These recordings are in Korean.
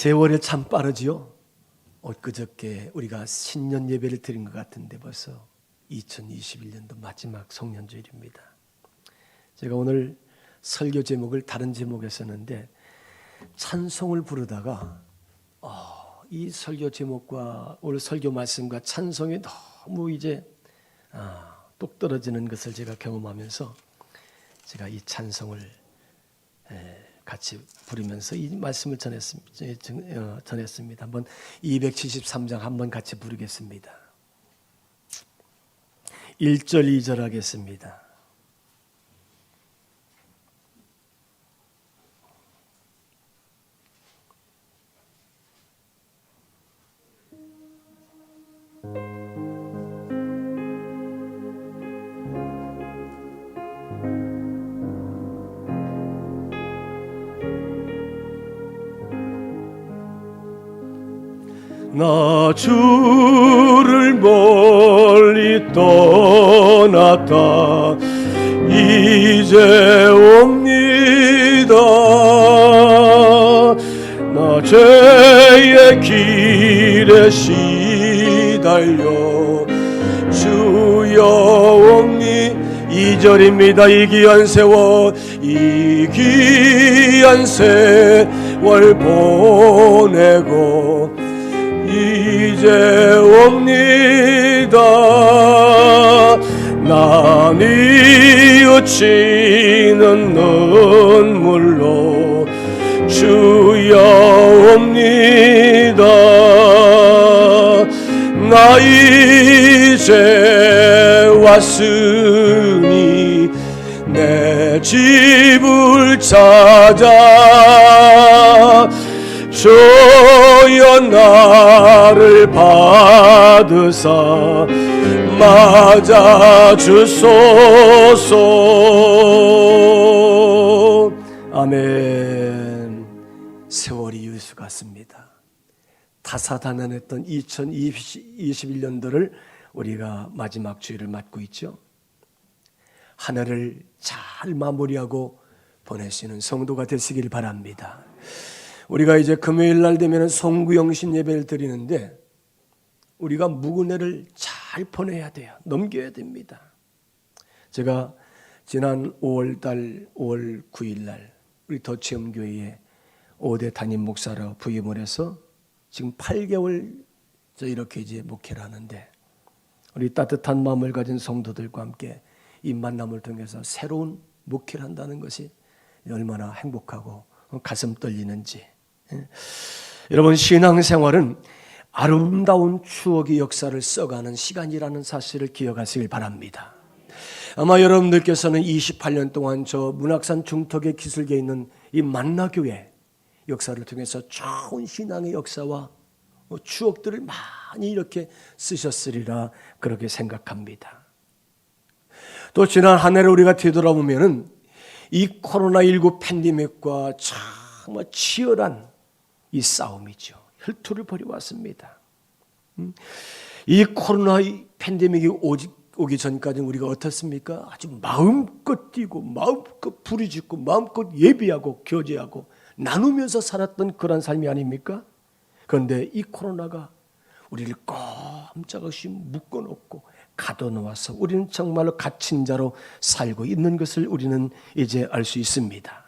세월이 참 빠르지요. 엊그저께 우리가 신년 예배를 드린 것 같은데 벌써 2021년도 마지막 성년주일입니다. 제가 오늘 설교 제목을 다른 제목에 썼는데 찬송을 부르다가 이 설교 제목과 오늘 설교 말씀과 찬송이 너무 이제 똑 떨어지는 것을 제가 경험하면서 제가 이 찬송을 같이 부르면서 이 말씀을 전했습니다. 한번 273장 한번 같이 부르겠습니다. 1절 2절 하겠습니다. 나 주를 멀리 떠났다 이제 옵니다. 나 죄의 길에 시달려 주여 옵니 2절입니다. 이 귀한 세월 이 귀한 세월 보내고 이제 옵니다. 나 뉘우치는 눈물로 주여 옵니다. 나 이제 왔으니 내 집을 찾아 주여 나를 받으사 맞아 주소서. 아멘. 세월이 유수 같습니다. 다사다난했던 2021년도를 우리가 마지막 주일을 맞고 있죠. 한 해를 잘 마무리하고 보낼 수 있는 성도가 되시길 바랍니다. 우리가 이제 금요일 날 되면 송구영신 예배를 드리는데 우리가 묵은 해를 잘 보내야 돼요. 넘겨야 됩니다. 제가 지난 5월 9일 날 우리 더치엄교회에 5대 담임 목사로 부임을 해서 지금 8개월 이렇게 이제 목회를 하는데 우리 따뜻한 마음을 가진 성도들과 함께 이 만남을 통해서 새로운 목회를 한다는 것이 얼마나 행복하고 가슴 떨리는지. 여러분, 신앙생활은 아름다운 추억의 역사를 써가는 시간이라는 사실을 기억하시길 바랍니다. 아마 여러분들께서는 28년 동안 저 문학산 중턱의 기슭에 있는 이 만나교회 역사를 통해서 좋은 신앙의 역사와 추억들을 많이 이렇게 쓰셨으리라 그렇게 생각합니다. 또 지난 한 해를 우리가 되돌아보면은 이 코로나19 팬데믹과 정말 치열한 이 싸움이죠. 혈투를 벌여왔습니다. 이 코로나 팬데믹이 오기 전까지 우리가 어떻습니까? 아주 마음껏 뛰고 마음껏 부르짖고 마음껏 예비하고 교제하고 나누면서 살았던 그런 삶이 아닙니까? 그런데 이 코로나가 우리를 꼼짝없이 묶어놓고 가둬놓아서 우리는 정말로 갇힌 자로 살고 있는 것을 우리는 이제 알 수 있습니다.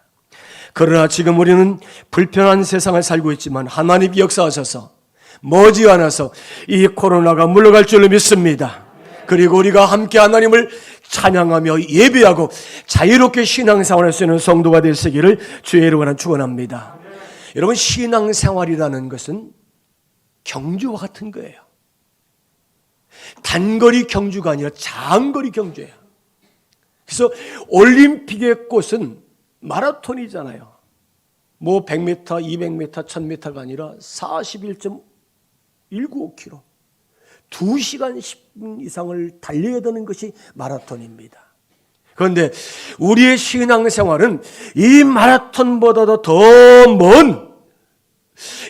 그러나 지금 우리는 불편한 세상을 살고 있지만 하나님이 역사하셔서 머지않아서 이 코로나가 물러갈 줄로 믿습니다. 그리고 우리가 함께 하나님을 찬양하며 예배하고 자유롭게 신앙생활할 수 있는 성도가 되시기를 주의 이름으로 축원합니다. 여러분, 신앙생활이라는 것은 경주와 같은 거예요. 단거리 경주가 아니라 장거리 경주예요. 그래서 올림픽의 꽃은 마라톤이잖아요. 뭐 100m, 200m, 1000m가 아니라 41.195km. 2시간 10분 이상을 달려야 되는 것이 마라톤입니다. 그런데 우리의 신앙생활은 이 마라톤보다도 더 먼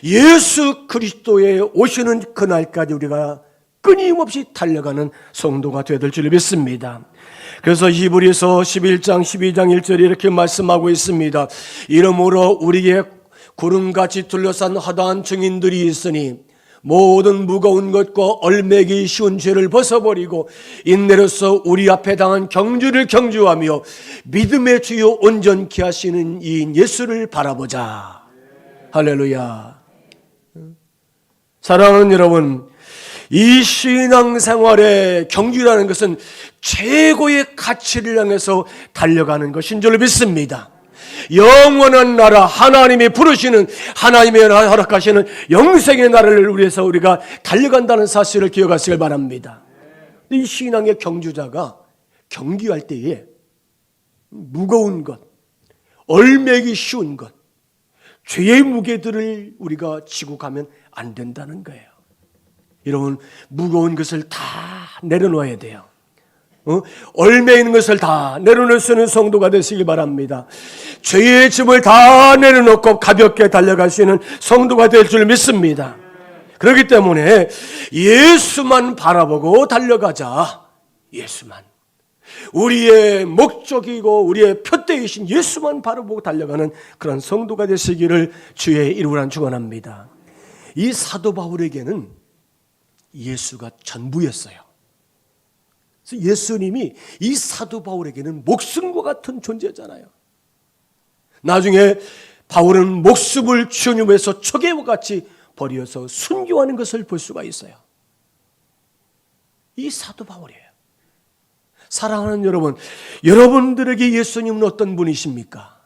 예수 그리스도의 오시는 그날까지 우리가 끊임없이 달려가는 성도가 되어야 될 줄 믿습니다. 그래서 히브리서 11장 12장 1절에 이렇게 말씀하고 있습니다. 이러므로 우리의 구름같이 둘러싼 허다한 증인들이 있으니 모든 무거운 것과 얼매기 쉬운 죄를 벗어버리고 인내로서 우리 앞에 당한 경주를 경주하며 믿음의 주요 온전케 하시는 이인 예수를 바라보자. 할렐루야. 사랑하는 여러분, 이 신앙생활의 경주라는 것은 최고의 가치를 향해서 달려가는 것인 줄 믿습니다. 영원한 나라, 하나님이 부르시는, 하나님의 허락하시는 영생의 나라를 위해서 우리가 달려간다는 사실을 기억하시길 바랍니다. 이 신앙의 경주자가 경기할 때에 무거운 것, 얼매기 쉬운 것, 죄의 무게들을 우리가 지고 가면 안 된다는 거예요. 여러분, 무거운 것을 다 내려놓아야 돼요. 얼매 있는 것을 다 내려놓을 수 있는 성도가 되시기 바랍니다. 죄의 짐을 다 내려놓고 가볍게 달려갈 수 있는 성도가 될 줄 믿습니다. 그렇기 때문에 예수만 바라보고 달려가자. 예수만. 우리의 목적이고 우리의 표대이신 예수만 바라보고 달려가는 그런 성도가 되시기를 주의 이름으로 축원합니다. 이 사도 바울에게는 예수가 전부였어요. 예수님이 이 사도 바울에게는 목숨과 같은 존재잖아요. 나중에 바울은 목숨을 주님 위해서 초계와 같이 버려서 순교하는 것을 볼 수가 있어요. 이 사도 바울이에요. 사랑하는 여러분, 여러분들에게 예수님은 어떤 분이십니까?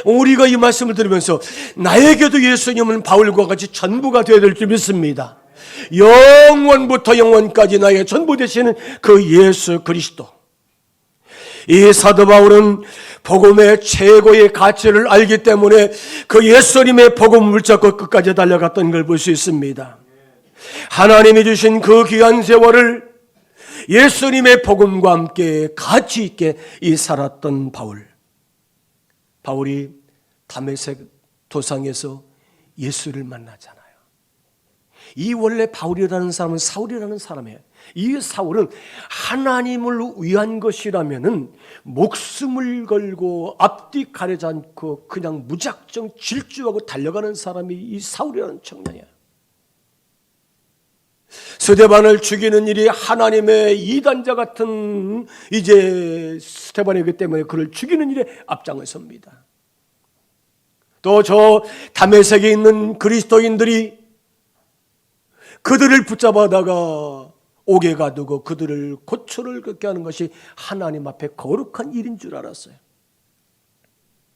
우리가 이 말씀을 들으면서 나에게도 예수님은 바울과 같이 전부가 되어야 될 줄 믿습니다. 영원부터 영원까지 나의 전부 되시는 그 예수 그리스도. 이 사도 바울은 복음의 최고의 가치를 알기 때문에 그 예수님의 복음을 붙잡고 끝까지 달려갔던 걸 볼 수 있습니다. 하나님이 주신 그 귀한 세월을 예수님의 복음과 함께 가치 있게 살았던 바울. 바울이 다메섹 도상에서 예수를 만나잖아요. 이 원래 바울이라는 사람은 사울이라는 사람이에요. 이 사울은 하나님을 위한 것이라면은 목숨을 걸고 앞뒤 가리지 않고 그냥 무작정 질주하고 달려가는 사람이 이 사울이라는 청년이에요. 스데반을 죽이는 일이 하나님의 이단자 같은 이제 스데반이기 때문에 그를 죽이는 일에 앞장을 섭니다. 또 저 다메섹에 있는 그리스도인들이 그들을 붙잡아다가 옥에 가두고 그들을 고초를 겪게 하는 것이 하나님 앞에 거룩한 일인 줄 알았어요.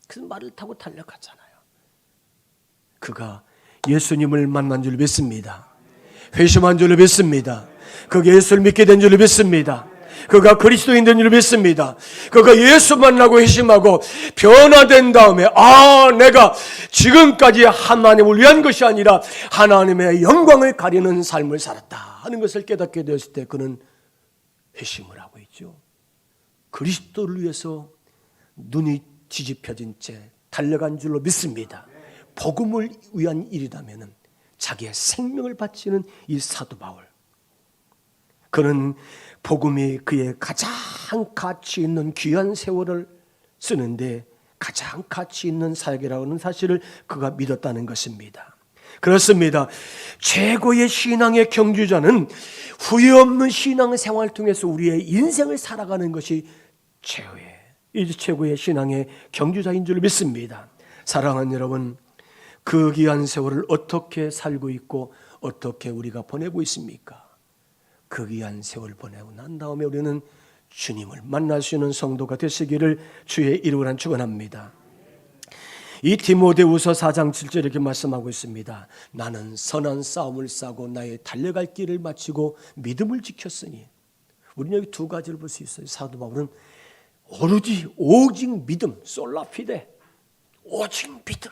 그 말을 타고 달려갔잖아요. 그가 예수님을 만난 줄 믿습니다. 회심한 줄 믿습니다. 그가 예수를 믿게 된 줄 믿습니다. 그가 그리스도인 된 줄 믿습니다. 그가 예수 만나고 회심하고 변화된 다음에 내가 지금까지 하나님을 위한 것이 아니라 하나님의 영광을 가리는 삶을 살았다 하는 것을 깨닫게 되었을 때 그는 회심을 하고 있죠. 그리스도를 위해서 눈이 뒤집혀진 채 달려간 줄로 믿습니다. 복음을 위한 일이라면 자기의 생명을 바치는 이 사도 바울, 그는 복음이 그의 가장 가치 있는 귀한 세월을 쓰는데 가장 가치 있는 사역이라고 하는 사실을 그가 믿었다는 것입니다. 그렇습니다. 최고의 신앙의 경주자는 후회 없는 신앙생활을 통해서 우리의 인생을 살아가는 것이 최고의 신앙의 경주자인 줄 믿습니다. 사랑하는 여러분, 그 귀한 세월을 어떻게 살고 있고 어떻게 우리가 보내고 있습니까? 그 귀한 세월 보내고 난 다음에 우리는 주님을 만날 수 있는 성도가 되시기를 주의 이름으로 축원합니다. 이 디모데후서 4장 7절 이렇게 말씀하고 있습니다. 나는 선한 싸움을 싸고 나의 달려갈 길을 마치고 믿음을 지켰으니. 우리는 여기 두 가지를 볼 수 있어요. 사도 바울은 오직 믿음, 솔라피데, 오직 믿음.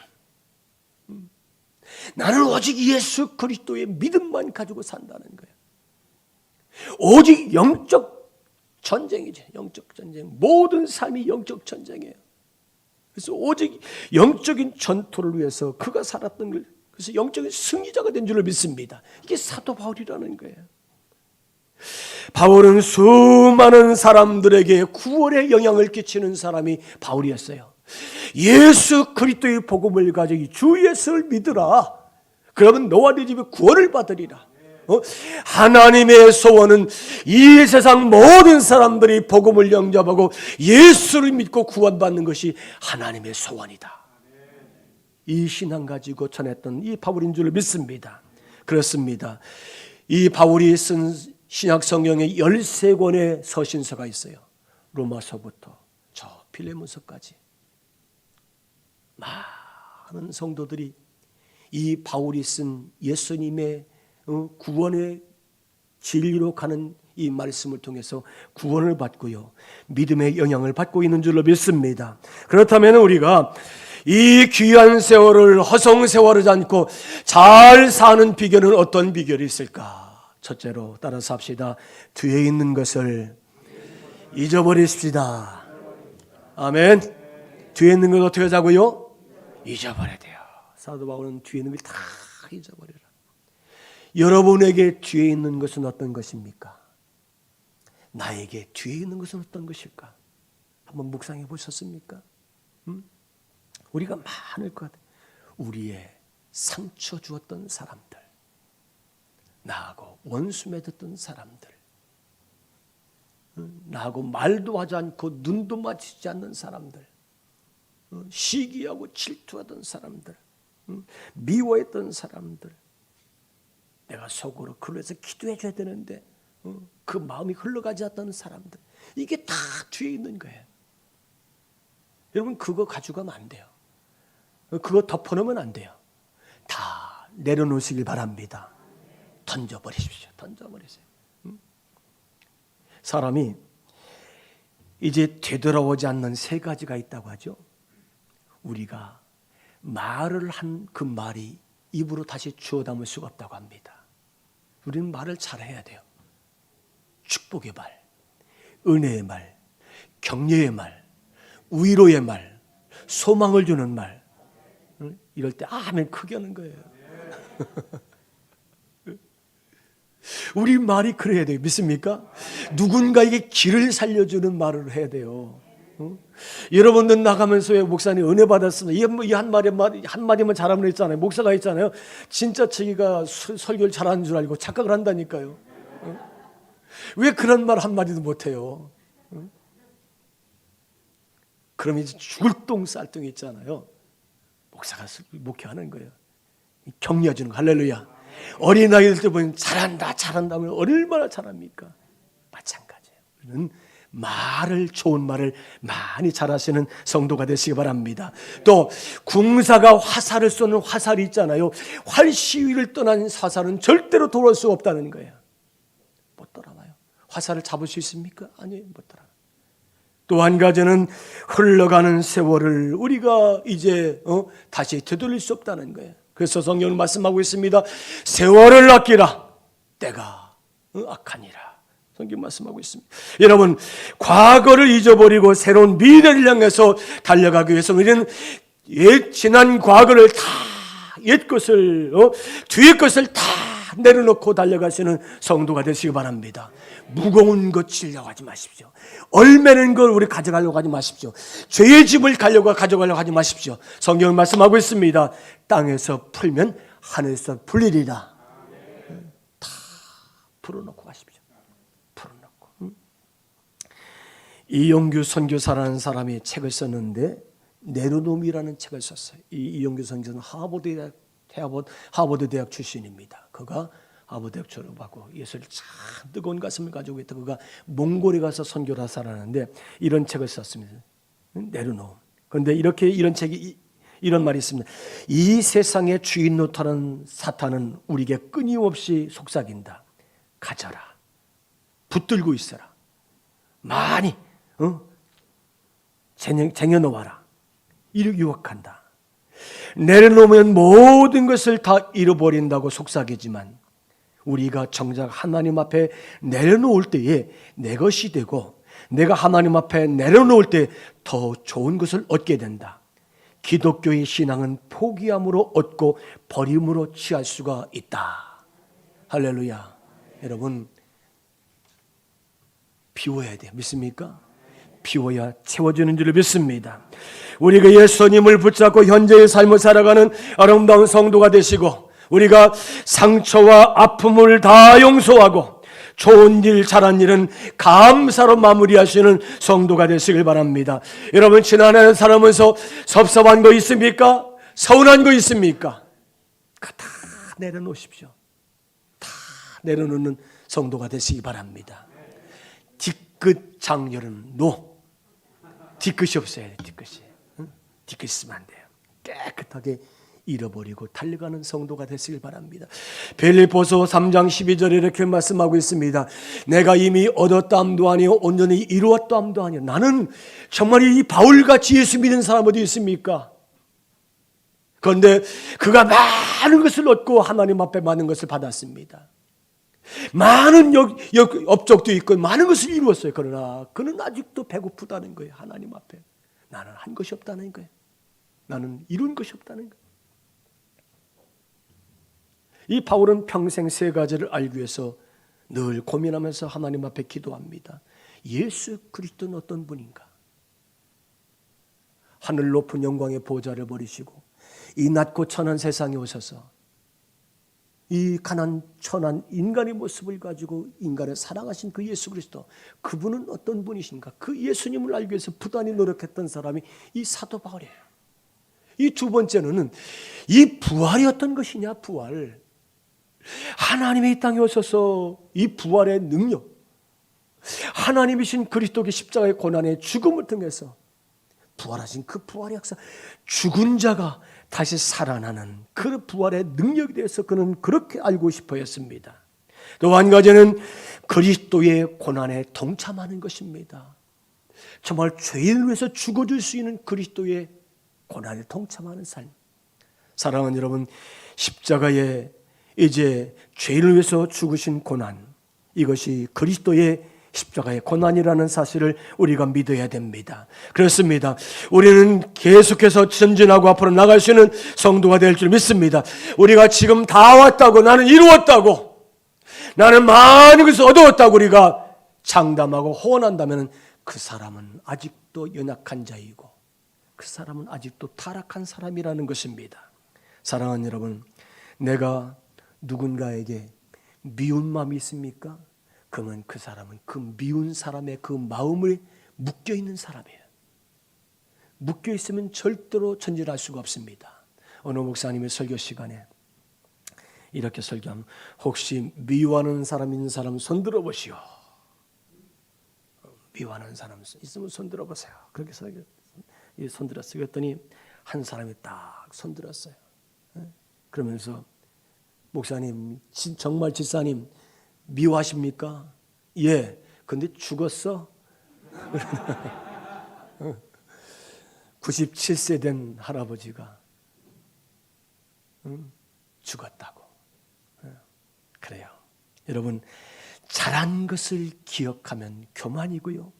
나는 오직 예수 그리스도의 믿음만 가지고 산다는 거예요. 오직 영적 전쟁이죠. 영적 전쟁. 모든 삶이 영적 전쟁이에요. 그래서 오직 영적인 전투를 위해서 그가 살았던 걸, 그래서 영적인 승리자가 된 줄을 믿습니다. 이게 사도 바울이라는 거예요. 바울은 수많은 사람들에게 구원의 영향을 끼치는 사람이 바울이었어요. 예수 그리스도의 복음을 가지고 주 예수를 믿으라. 그러면 너와 네 집에 구원을 받으리라. 하나님의 소원은 이 세상 모든 사람들이 복음을 영접하고 예수를 믿고 구원받는 것이 하나님의 소원이다. 이 신앙 가지고 전했던 이 바울인 줄 믿습니다. 그렇습니다. 이 바울이 쓴 신약 성경에 13권의 서신서가 있어요. 로마서부터 저 빌레몬서까지. 많은 성도들이 이 바울이 쓴 예수님의 구원의 진리로 가는 이 말씀을 통해서 구원을 받고요, 믿음의 영향을 받고 있는 줄로 믿습니다. 그렇다면 우리가 이 귀한 세월을 허송세월하지 않고 잘 사는 비결은 어떤 비결이 있을까? 첫째로 따라서 합시다. 뒤에 있는 것을 잊어버리십시다. 아멘. 뒤에 있는 것 어떻게 하자고요? 잊어버려야 돼요. 사도 바울은 뒤에 있는 걸 다 잊어버려라. 여러분에게 뒤에 있는 것은 어떤 것입니까? 나에게 뒤에 있는 것은 어떤 것일까? 한번 묵상해 보셨습니까? 우리가 많을 것 같아요. 우리의 상처 주었던 사람들, 나하고 원수 맺었던 사람들, 나하고 말도 하지 않고 눈도 마주치지 않는 사람들, 시기하고 질투하던 사람들, 미워했던 사람들, 내가 속으로 그로 해서 기도해 줘야 되는데 그 마음이 흘러가지 않던 사람들, 이게 다 뒤에 있는 거예요. 여러분 그거 가져가면 안 돼요. 그거 덮어놓으면 안 돼요. 다 내려놓으시길 바랍니다. 던져버리십시오. 던져버리세요. 사람이 이제 되돌아오지 않는 세 가지가 있다고 하죠. 우리가 말을 한 그 말이 입으로 다시 주워 담을 수가 없다고 합니다. 우리는 말을 잘해야 돼요. 축복의 말, 은혜의 말, 격려의 말, 위로의 말, 소망을 주는 말, 이럴 때 아멘 크게 하는 거예요. 우리 말이 그래야 돼요. 믿습니까? 누군가에게 길을 살려주는 말을 해야 돼요. 여러분들 나가면서 왜 목사님 은혜 받았으면 이 한마디만 잘하면 했잖아요. 목사가 했잖아요. 진짜 자기가 설교를 잘하는 줄 알고 착각을 한다니까요. 왜 그런 말 한마디도 못해요? 그럼 이제 죽을 똥 쌀 똥 있잖아요. 목사가 목회하는 거예요. 격려해주는 거. 할렐루야. 어린아이들 때 보면 잘한다 하면 얼마나 잘합니까? 마찬가지예요. 우리는 말을, 좋은 말을 많이 잘하시는 성도가 되시기 바랍니다. 또 궁사가 화살을 쏘는 화살이 있잖아요. 활시위를 떠난 화살은 절대로 돌아올 수 없다는 거예요. 못 돌아와요. 화살을 잡을 수 있습니까? 아니에요. 못 돌아와요. 또 한 가지는 흘러가는 세월을 우리가 이제 다시 되돌릴 수 없다는 거예요. 그래서 성경은 말씀하고 있습니다. 세월을 아끼라. 때가 악하니라. 성경 말씀하고 있습니다. 여러분, 과거를 잊어버리고 새로운 미래를 향해서 달려가기 위해서 우리는 지난 과거를 다, 옛 것을, 뒤의 것을 다 내려놓고 달려가시는 성도가 되시기 바랍니다. 무거운 것 지려고 하지 마십시오. 얼매는 걸 우리 가져가려고 하지 마십시오. 죄의 집을 가져가려고 하지 마십시오. 성경은 말씀하고 있습니다. 땅에서 풀면 하늘에서 풀리리라. 다 풀어놓고 가십시오. 풀어놓고. 이용규 선교사라는 사람이 책을 썼는데 내려놓음이라는 책을 썼어요. 이용규 선교사는 하버드 대학 출신입니다. 그가 하버드 대학 졸업하고 예수를 참 뜨거운 가슴을 가지고 있다. 그가 몽골에 가서 선교를 하사라는데 이런 책을 썼습니다. 내려놓음. 그런데 이런 책이 이런 말이 있습니다. 이 세상의 주인 노릇하는 사탄은 우리에게 끊임없이 속삭인다. 가져라. 붙들고 있어라. 많이 쟁여놓아라. 이렇게 유혹한다. 내려놓으면 모든 것을 다 잃어버린다고 속삭이지만 우리가 정작 하나님 앞에 내려놓을 때에 내 것이 되고 내가 하나님 앞에 내려놓을 때 더 좋은 것을 얻게 된다. 기독교의 신앙은 포기함으로 얻고 버림으로 취할 수가 있다. 할렐루야. 여러분, 비워야 돼요. 믿습니까? 비워야 채워지는 줄 믿습니다. 우리가 예수님을 붙잡고 현재의 삶을 살아가는 아름다운 성도가 되시고, 우리가 상처와 아픔을 다 용서하고 좋은 일, 잘한 일은 감사로 마무리하시는 성도가 되시길 바랍니다. 여러분, 지난해 살아면서 섭섭한 거 있습니까? 서운한 거 있습니까? 다 내려놓으십시오. 다 내려놓는 성도가 되시기 바랍니다. 뒤끝 장렬은 노. 뒤끝이 없어야 돼. 뒤끝이. 뒤끝이 있으면 안 돼요. 깨끗하게 잃어버리고 달려가는 성도가 되시길 바랍니다. 빌립보서 3장 12절에 이렇게 말씀하고 있습니다. 내가 이미 얻었다함도 아니요 온전히 이루었다함도 아니요. 나는 정말 이 바울같이 예수 믿는 사람 어디 있습니까? 그런데 그가 많은 것을 얻고 하나님 앞에 많은 것을 받았습니다. 많은 업적도 있고 많은 것을 이루었어요. 그러나 그는 아직도 배고프다는 거예요. 하나님 앞에. 나는 한 것이 없다는 거예요. 나는 이룬 것이 없다는 거예요. 이 바울은 평생 세 가지를 알기 위해서 늘 고민하면서 하나님 앞에 기도합니다. 예수 그리스도는 어떤 분인가? 하늘 높은 영광의 보좌를 버리시고 이 낮고 천한 세상에 오셔서 이 가난 천한 인간의 모습을 가지고 인간을 사랑하신 그 예수 그리스도, 그분은 어떤 분이신가? 그 예수님을 알기 위해서 부단히 노력했던 사람이 이 사도 바울이에요. 이 두 번째는 이 부활이 어떤 것이냐? 부활. 하나님이 이 땅에 오셔서 이 부활의 능력, 하나님이신 그리스도의 십자가의 고난의 죽음을 통해서 부활하신 그 부활의 역사, 죽은 자가 다시 살아나는 그 부활의 능력에 대해서 그는 그렇게 알고 싶어 했습니다. 또 한 가지는 그리스도의 고난에 동참하는 것입니다. 정말 죄인을 위해서 죽어줄 수 있는 그리스도의 고난에 동참하는 삶. 사랑하는 여러분, 십자가에 이제 죄인을 위해서 죽으신 고난, 이것이 그리스도의 십자가의 고난이라는 사실을 우리가 믿어야 됩니다. 그렇습니다. 우리는 계속해서 전진하고 앞으로 나갈 수 있는 성도가 될 줄 믿습니다. 우리가 지금 다 왔다고, 나는 이루었다고, 나는 많은 것을 얻어왔다고 우리가 장담하고 호언한다면 그 사람은 아직도 연약한 자이고 그 사람은 아직도 타락한 사람이라는 것입니다. 사랑하는 여러분, 내가 누군가에게 미운 마음이 있습니까? 그러면 그 사람은 그 미운 사람의 그 마음을 묶여있는 사람이에요. 묶여있으면 절대로 전진할 수가 없습니다. 어느 목사님의 설교 시간에 이렇게 설교하면, 혹시 미워하는 사람 있는 사람 손 들어보시오. 미워하는 사람 있으면 손 들어보세요. 그렇게 손 들었어요. 그랬더니 한 사람이 딱 손 들었어요. 그러면서, 목사님, 정말 집사님 미워하십니까? 예. 근데 죽었어? 97세 된 할아버지가 죽었다고. 그래요. 여러분, 잘한 것을 기억하면 교만이고요,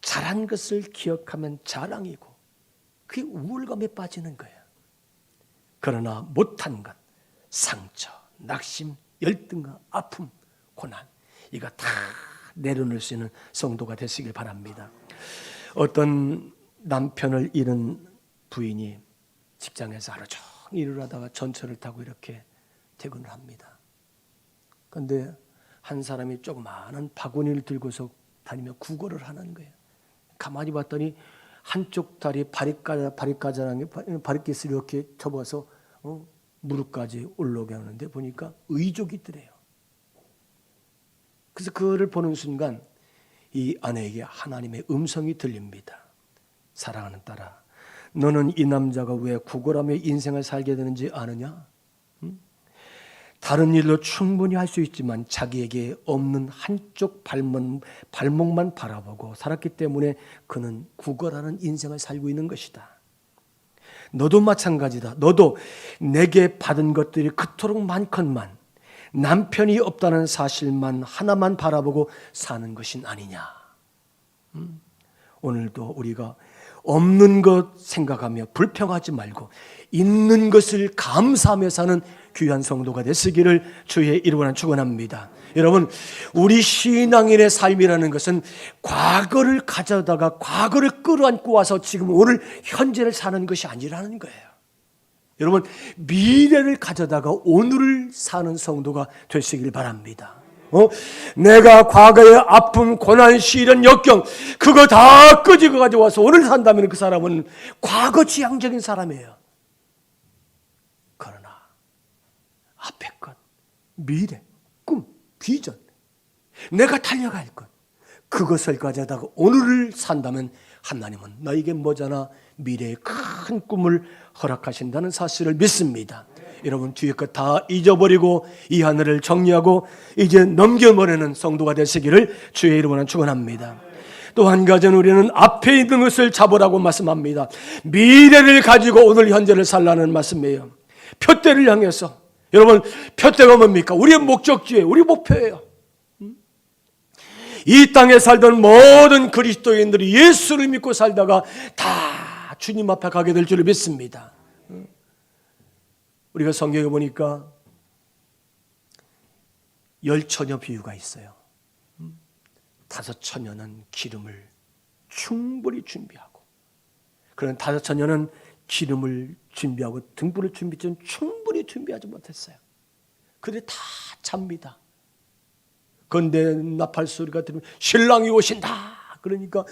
잘한 것을 기억하면 자랑이고, 그게 우울감에 빠지는 거예요. 그러나 못한 것, 상처, 낙심, 열등감, 아픔, 고난, 이거 다 내려놓을 수 있는 성도가 되시길 바랍니다. 어떤 남편을 잃은 부인이 직장에서 하루 종일 일을 하다가 전철을 타고 이렇게 퇴근을 합니다. 그런데 한 사람이 조그마한 바구니를 들고서 다니며 구걸을 하는 거예요. 가만히 봤더니 한쪽 다리 바리까지 이렇게 접어서 무릎까지 올라오게 하는데 보니까 의족이 있더래요. 그래서 그를 보는 순간 이 아내에게 하나님의 음성이 들립니다. 사랑하는 딸아, 너는 이 남자가 왜 구걸하며 인생을 살게 되는지 아느냐? 다른 일로 충분히 할 수 있지만 자기에게 없는 한쪽 발목만 바라보고 살았기 때문에 그는 구걸하는 인생을 살고 있는 것이다. 너도 마찬가지다. 너도 내게 받은 것들이 그토록 많건만 남편이 없다는 사실만 하나만 바라보고 사는 것이 아니냐. 오늘도 우리가 없는 것 생각하며 불평하지 말고 있는 것을 감사하며 사는 귀한 성도가 되시기를 주의 이름으로 축원합니다. 여러분, 우리 신앙인의 삶이라는 것은 과거를 가져다가 과거를 끌어안고 와서 지금 오늘 현재를 사는 것이 아니라는 거예요. 여러분, 미래를 가져다가 오늘을 사는 성도가 되시길 바랍니다. 내가 과거의 아픔, 고난, 시련, 역경 그거 다 끄집어 가져와서 오늘 산다면 그 사람은 과거 지향적인 사람이에요. 그러나 앞에 것, 미래, 꿈, 비전, 내가 달려갈 것 그것을 가져다가 오늘을 산다면 하나님은 너에게 머지않아 미래의 큰 꿈을 허락하신다는 사실을 믿습니다. 여러분, 뒤에 것 다 잊어버리고 이 하늘을 정리하고 이제 넘겨보내는 성도가 되시기를 주의 이름으로 축원합니다. 또 한 가지는 우리는 앞에 있는 것을 잡으라고 말씀합니다. 미래를 가지고 오늘 현재를 살라는 말씀이에요. 표대를 향해서. 여러분, 표대가 뭡니까? 우리의 목적지예요. 우리 목표예요. 이 땅에 살던 모든 그리스도인들이 예수를 믿고 살다가 다 주님 앞에 가게 될 줄 믿습니다. 우리가 성경에 보니까 10처녀 비유가 있어요. 5처녀는 기름을 충분히 준비하고, 그런 5처녀는 기름을 준비하고 등불을 준비했지만 충분히 준비하지 못했어요. 그들이 다 잡니다. 건대 나팔 소리가 들리면 신랑이 오신다. 그러니까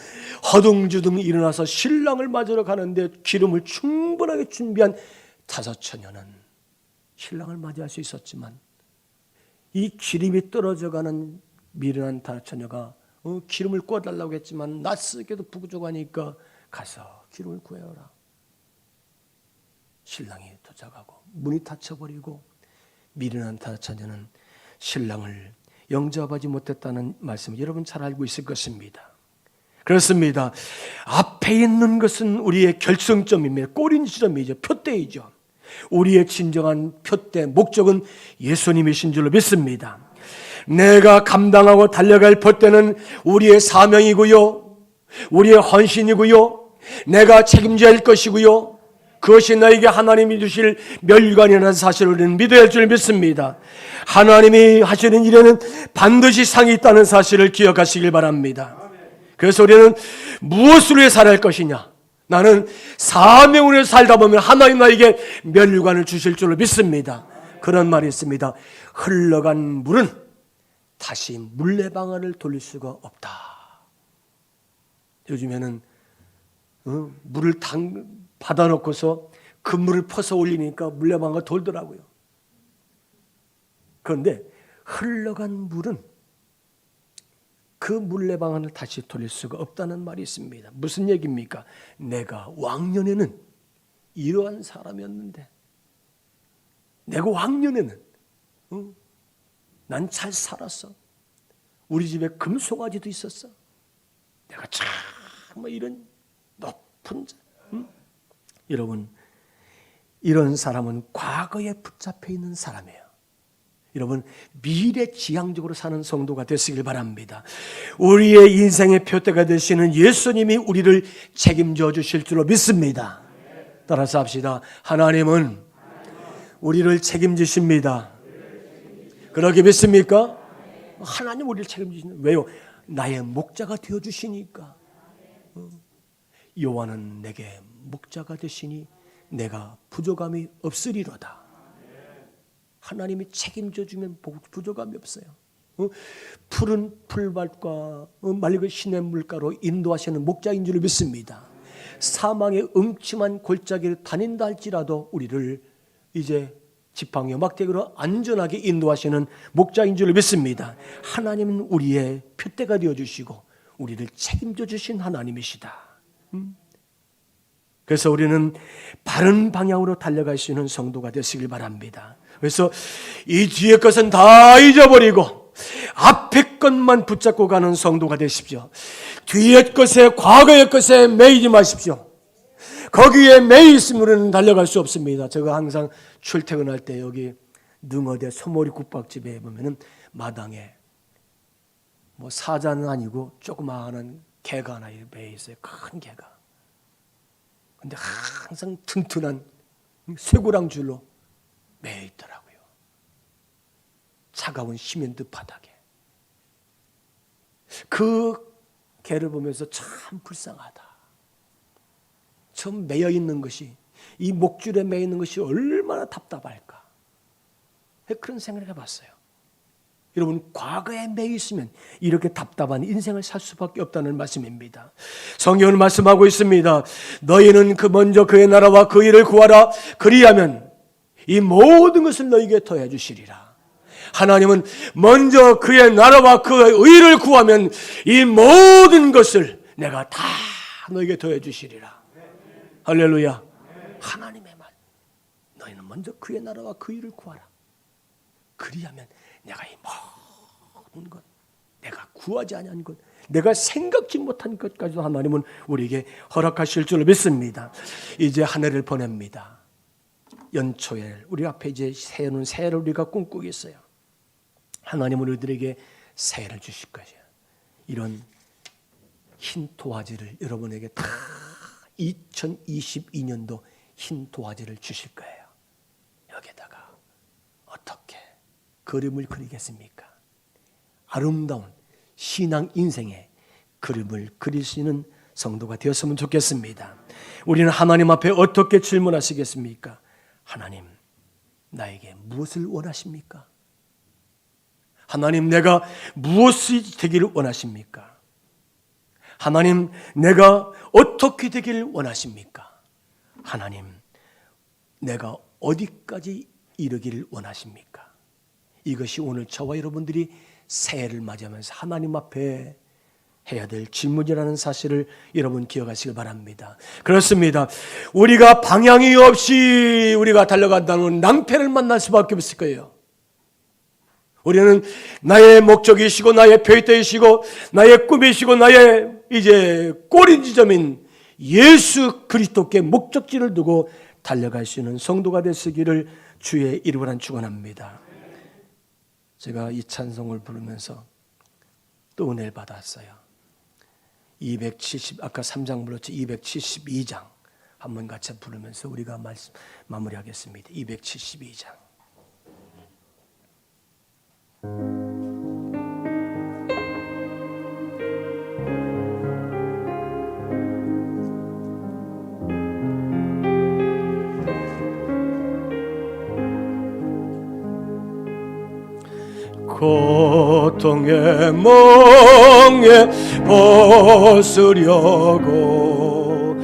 허둥지둥 일어나서 신랑을 맞으러 가는데 기름을 충분하게 준비한 5처녀는 신랑을 맞이할 수 있었지만 이 기름이 떨어져가는 미련한 5처녀가 기름을 구워달라고 했지만 낯설게도 부족하니까 가서 기름을 구해오라. 신랑이 도착하고 문이 닫혀버리고 미련한 5처녀는 신랑을 영접하지 못했다는 말씀 여러분 잘 알고 있을 것입니다. 그렇습니다. 앞에 있는 것은 우리의 결승점입니다. 꼬린지점이죠. 표대이죠. 우리의 진정한 표대, 목적은 예수님이신 줄로 믿습니다. 내가 감당하고 달려갈 표대는 우리의 사명이고요, 우리의 헌신이고요, 내가 책임져야 할 것이고요, 그것이 나에게 하나님이 주실 멸관이라는 사실을 우리는 믿어야 할 줄 믿습니다. 하나님이 하시는 일에는 반드시 상이 있다는 사실을 기억하시길 바랍니다. 그래서 우리는 무엇을 위해 살아야 할 것이냐? 나는 사명을 위해 살다 보면 하나님 나에게 멸관을 주실 줄로 믿습니다. 그런 말이 있습니다. 흘러간 물은 다시 물레방아를 돌릴 수가 없다. 요즘에는 물을 받아놓고서 그 물을 퍼서 올리니까 물레방아가 돌더라고요. 그런데 흘러간 물은 그 물레방아를 다시 돌릴 수가 없다는 말이 있습니다. 무슨 얘기입니까? 내가 왕년에는 이러한 사람이었는데, 내가 왕년에는 난 잘 살았어. 우리 집에 금송아지도 있었어. 내가 정말 이런 높은 자. 여러분, 이런 사람은 과거에 붙잡혀 있는 사람이에요. 여러분, 미래지향적으로 사는 성도가 되시길 바랍니다. 우리의 인생의 표대가 되시는 예수님이 우리를 책임져 주실 줄로 믿습니다. 따라서 합시다. 하나님은 우리를 책임지십니다. 그렇게 믿습니까? 하나님 우리를 책임지시는. 왜요? 나의 목자가 되어주시니까. 여호와는 내게 목자가 되시니 내가 부족함이 없으리로다. 하나님이 책임져 주면 부족함이 없어요. 푸른 풀밭과 맑은 시냇물가로 인도하시는 목자인 줄 믿습니다. 사망의 음침한 골짜기를 다닌다 할지라도 우리를 이제 지팡이 막대기로 안전하게 인도하시는 목자인 줄 믿습니다. 하나님은 우리의 표대가 되어주시고 우리를 책임져 주신 하나님이시다. 그래서 우리는 바른 방향으로 달려갈 수 있는 성도가 되시길 바랍니다. 그래서 이 뒤의 것은 다 잊어버리고 앞의 것만 붙잡고 가는 성도가 되십시오. 뒤의 것에, 과거의 것에 매이지 마십시오. 거기에 매이 있으면 우리는 달려갈 수 없습니다. 제가 항상 출퇴근할 때 여기 능어대 소머리 국밥집에 보면은 마당에 뭐 사자는 아니고 조그마한 개가 하나 매 있어요. 큰 개가. 근데 항상 튼튼한 쇠고랑 줄로 매 있더라고요. 차가운 시멘트 바닥에. 그 개를 보면서 참 불쌍하다. 저 매여 있는 것이, 이 목줄에 매여 있는 것이 얼마나 답답할까. 그런 생각을 해봤어요. 여러분, 과거에 매여 있으면 이렇게 답답한 인생을 살 수밖에 없다는 말씀입니다. 성경은 말씀하고 있습니다. 너희는 먼저 그의 나라와 그 일을 구하라. 그리하면 이 모든 것을 너희에게 더해 주시리라. 하나님은 먼저 그의 나라와 그의 의를 구하면 이 모든 것을 내가 다 너희에게 더해 주시리라. 할렐루야. 하나님의 말. 너희는 먼저 그의 나라와 그 일을 구하라. 그리하면 내가 이 모든 것, 내가 구하지 아니한 것, 내가 생각지 못한 것까지도 하나님은 우리에게 허락하실 줄로 믿습니다. 이제 한 해를 보냅니다. 연초에 우리 앞에 이제 새해는 새해를 우리가 꿈꾸고 있어요. 하나님은 우리들에게 새해를 주실 것이에요. 이런 흰 도화지를 여러분에게 다 2022년도 흰 도화지를 주실 거예요. 여기다가 어떻게 그림을 그리겠습니까? 아름다운 신앙 인생의 그림을 그릴 수 있는 성도가 되었으면 좋겠습니다. 우리는 하나님 앞에 어떻게 질문하시겠습니까? 하나님, 나에게 무엇을 원하십니까? 하나님, 내가 무엇이 되기를 원하십니까? 하나님, 내가 어떻게 되기를 원하십니까? 하나님, 내가 어디까지 이르기를 원하십니까? 이것이 오늘 저와 여러분들이 새해를 맞이하면서 하나님 앞에 해야 될 질문이라는 사실을 여러분 기억하시길 바랍니다. 그렇습니다. 우리가 방향이 없이 우리가 달려간다는 낭패를 만날 수밖에 없을 거예요. 우리는 나의 목적이시고 나의 표대이시고 나의 꿈이시고 나의 이제 꼬리 지점인 예수 그리스도께 목적지를 두고 달려갈 수 있는 성도가 되시기를 주의 이름으로 축원합니다. 제가 이 찬송을 부르면서 또 은혜를 받았어요. 270 아까 3장 불렀죠. 272장 한번 같이 부르면서 우리가 마무리하겠습니다. 272장. 고통의 멍에 벗으려고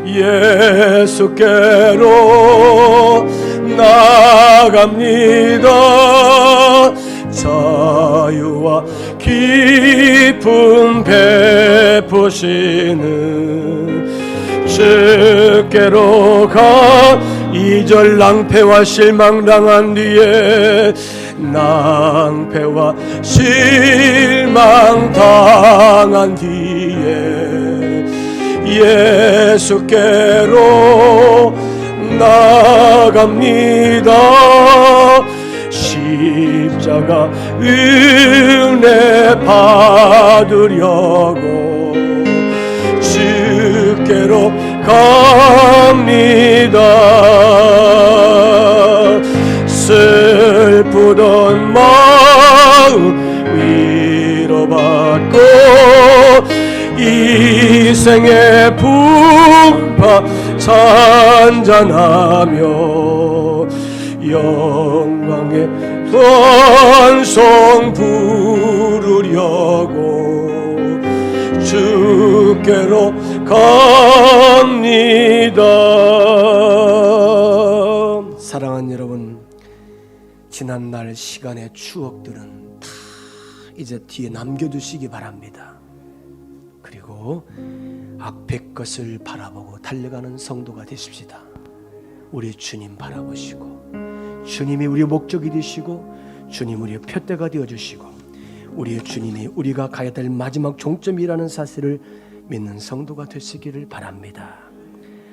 예수께로 나갑니다. 자유와 기쁨 베푸시는 주께로 가. 2절 낭패와 실망 당한 뒤에 낭패와 실망 당한 뒤에 예수께로 나갑니다. 십자가 은혜 받으려고 주께로 갑니다. 슬프던 마음 위로받고 이 생의 풍파 찬잔하며 영광의 찬송 부르려고 주께로 갑니다. 사랑하는 여러분, 지난날 시간의 추억들은 다 이제 뒤에 남겨두시기 바랍니다. 그리고 앞의 것을 바라보고 달려가는 성도가 되십시다. 우리 주님 바라보시고 주님이 우리의 목적이 되시고 주님 우리의 표대가 되어주시고 우리의 주님이 우리가 가야 될 마지막 종점이라는 사실을 믿는 성도가 되시기를 바랍니다.